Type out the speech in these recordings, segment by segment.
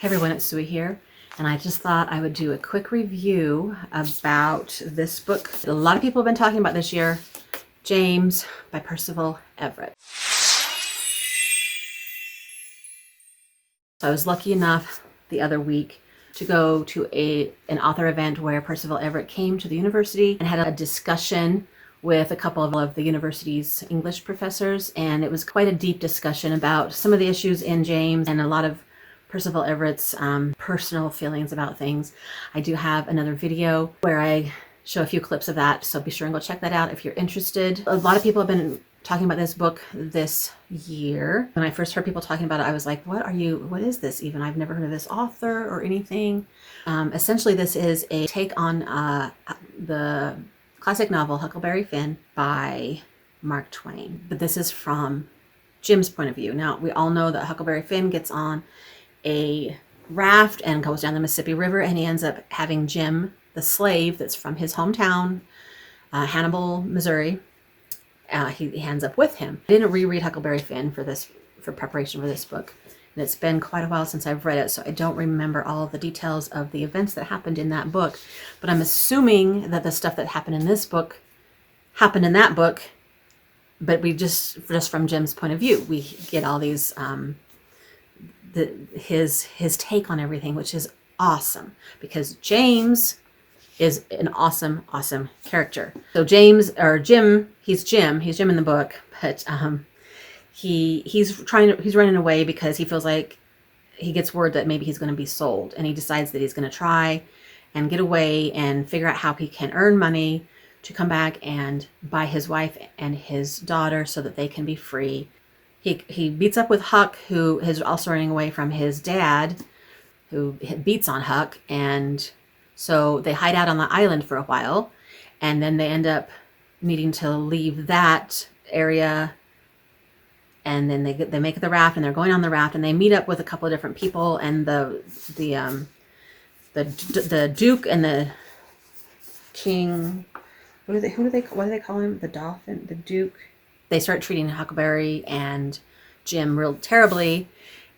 Hey everyone, it's Suey here, and I just thought I would do a quick review about this book. A lot of people have been talking about this year, James by Percival Everett. So I was lucky enough the other week to go to an author event where Percival Everett came to the university and had a discussion with a couple of the university's English professors, and it was quite a deep discussion about some of the issues in James and a lot of Percival Everett's personal feelings about things. I do have another video where I show a few clips of that, so be sure and go check that out if you're interested. A lot of people have been talking about this book this year. When I first heard people talking about it, I was like, what is this even? I've never heard of this author or anything. Essentially, this is a take on the classic novel Huckleberry Finn by Mark Twain. But this is from Jim's point of view. Now, we all know that Huckleberry Finn gets on a raft and goes down the Mississippi River, and he ends up having Jim, the slave that's from his hometown, Hannibal, Missouri. He ends up with him. I didn't reread Huckleberry Finn for preparation for this book, and it's been quite a while since I've read it, so I don't remember all of the details of the events that happened in that book. But I'm assuming that the stuff that happened in this book happened in that book, but we just from Jim's point of view, we get all these his take on everything, which is awesome, because James is an awesome character. So Jim, he's Jim in the book, but he's running away because he feels like he gets word that maybe he's going to be sold, and he decides that he's going to try and get away and figure out how he can earn money to come back and buy his wife and his daughter so that they can be free. He beats up with Huck, who is also running away from his dad, who beats on Huck, and so they hide out on the island for a while, and then they end up needing to leave that area, and then they make the raft, and they're going on the raft, and they meet up with a couple of different people, and the Duke and the King, what do they call him? The Dolphin, the Duke. They start treating Huckleberry and Jim real terribly,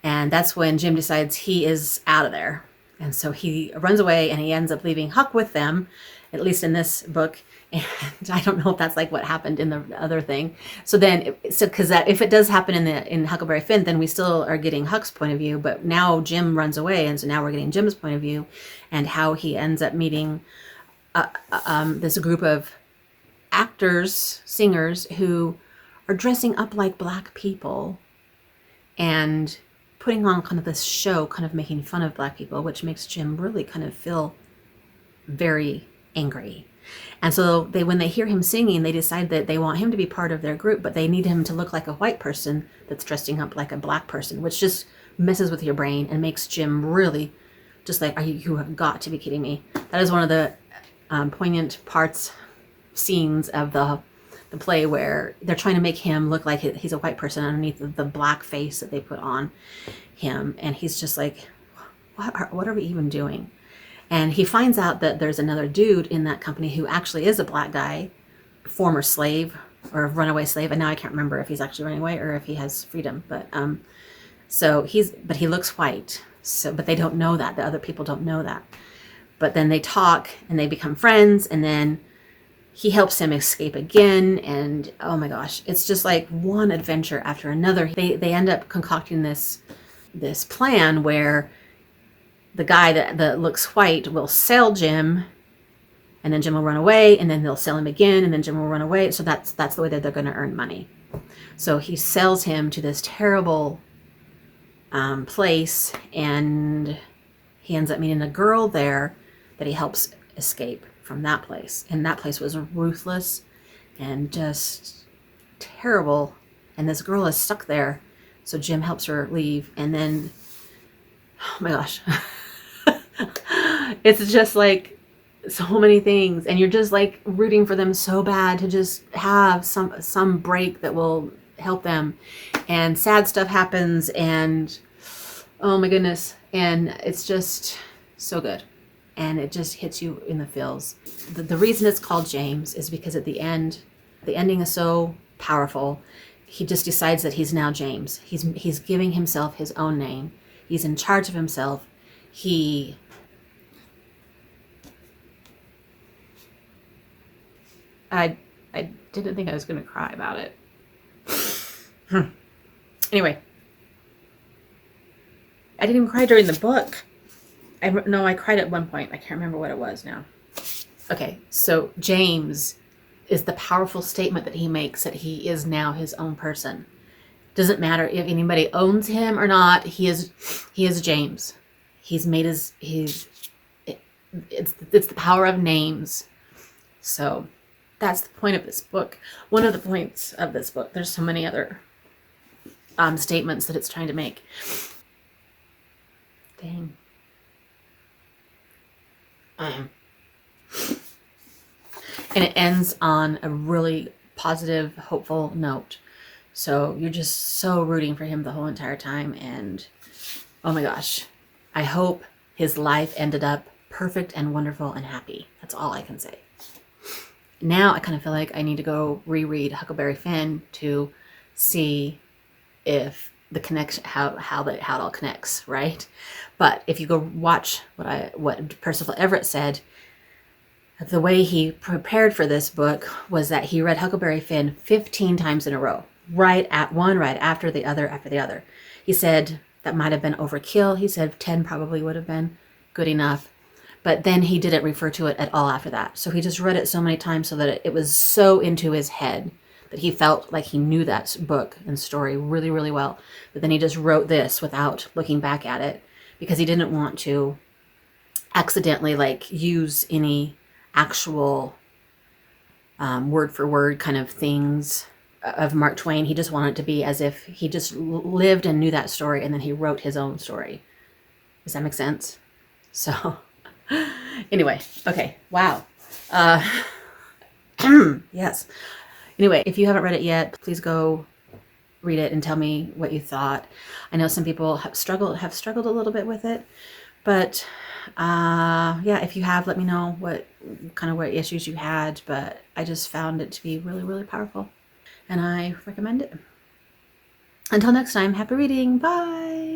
and that's when Jim decides he is out of there. And so he runs away, and he ends up leaving Huck with them, at least in this book. And I don't know if that's like what happened in the other thing. So because if it does happen in Huckleberry Finn, then we still are getting Huck's point of view. But now Jim runs away, and so now we're getting Jim's point of view, and how he ends up meeting this group of actors, singers who are dressing up like black people and putting on kind of this show, kind of making fun of black people, which makes Jim really kind of feel very angry. And so when they hear him singing, they decide that they want him to be part of their group, but they need him to look like a white person that's dressing up like a black person, which just messes with your brain and makes Jim really just like, you have got to be kidding me. That is one of the poignant scenes of the play, where they're trying to make him look like he's a white person underneath the black face that they put on him, and he's just like, what are we even doing? And he finds out that there's another dude in that company who actually is a black guy, former slave or runaway slave, and now I can't remember if he's actually running away or if he has freedom, but he looks white, but they don't know that. The other people don't know that. But then they talk and they become friends, and then he helps him escape again, and oh my gosh, it's just like one adventure after another. They end up concocting this plan where the guy that looks white will sell Jim, and then Jim will run away, and then they'll sell him again, and then Jim will run away. So that's the way that they're going to earn money. So he sells him to this terrible place, and he ends up meeting a girl there that he helps escape from that place. And that place was ruthless and just terrible, and this girl is stuck there, so Jim helps her leave. And then, oh my gosh, it's just like so many things, and you're just like rooting for them so bad to just have some break that will help them, and sad stuff happens, and oh my goodness, and it's just so good. And it just hits you in the feels. The reason it's called James is because at the end, the ending is so powerful. He just decides that he's now James. He's giving himself his own name. He's in charge of himself. he I didn't think I was going to cry about it. Anyway, I didn't even cry during the book. I cried at one point. I can't remember what it was now. Okay, so James is the powerful statement that he makes that he is now his own person. Doesn't matter if anybody owns him or not. He is James. He's made it's the power of names. So that's the point of this book. One of the points of this book. There's so many other statements that it's trying to make. Dang. And it ends on a really positive, hopeful note. So you're just so rooting for him the whole entire time. And oh my gosh, I hope his life ended up perfect and wonderful and happy. That's all I can say. Now I kind of feel like I need to go reread Huckleberry Finn to see if the connection, how it all connects, right? But if you go watch what Percival Everett said, the way he prepared for this book was that he read Huckleberry Finn 15 times in a row, right after the other. He said that might have been overkill. He said 10 probably would have been good enough. But then he didn't refer to it at all after that. So he just read it so many times so that it was so into his head that he felt like he knew that book and story really, really well. But then he just wrote this without looking back at it because he didn't want to accidentally use any actual word for word kind of things of Mark Twain. He just wanted it to be as if he just lived and knew that story, and then he wrote his own story. Does that make sense? So anyway, okay, wow. Yes. Anyway, if you haven't read it yet, please go read it and tell me what you thought. I know some people have struggled a little bit with it, but yeah, if you have, let me know what issues you had. But I just found it to be really, really powerful, and I recommend it. Until next time, happy reading. Bye.